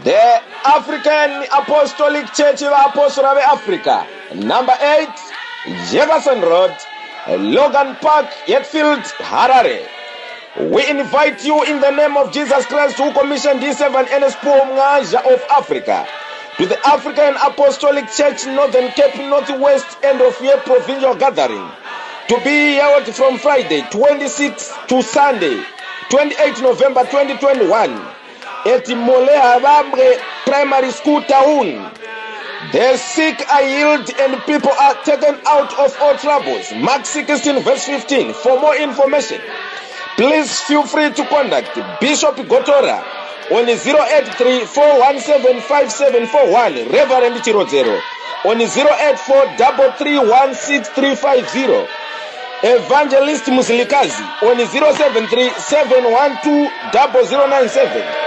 The African Apostolic Church of Apostle of Africa, number 8, Jefferson Road, Logan Park, Yetfield, Harare. We invite you in the name of Jesus Christ, who commissioned D7 NSPO Mnganja of Africa, to the African Apostolic Church Northern Cape Northwest End of Year Provincial Gathering, to be held from Friday 26 to Sunday 28 November 2021 at Moleha Bambre Primary School Town. The sick are healed and people are taken out of all troubles. Mark 16 verse 15. For more information, please feel free to contact Bishop Gotora on 083-417-5741, Reverend Chirodzero on 084-331-6350, Evangelist Musilikazi on 073-712-0097.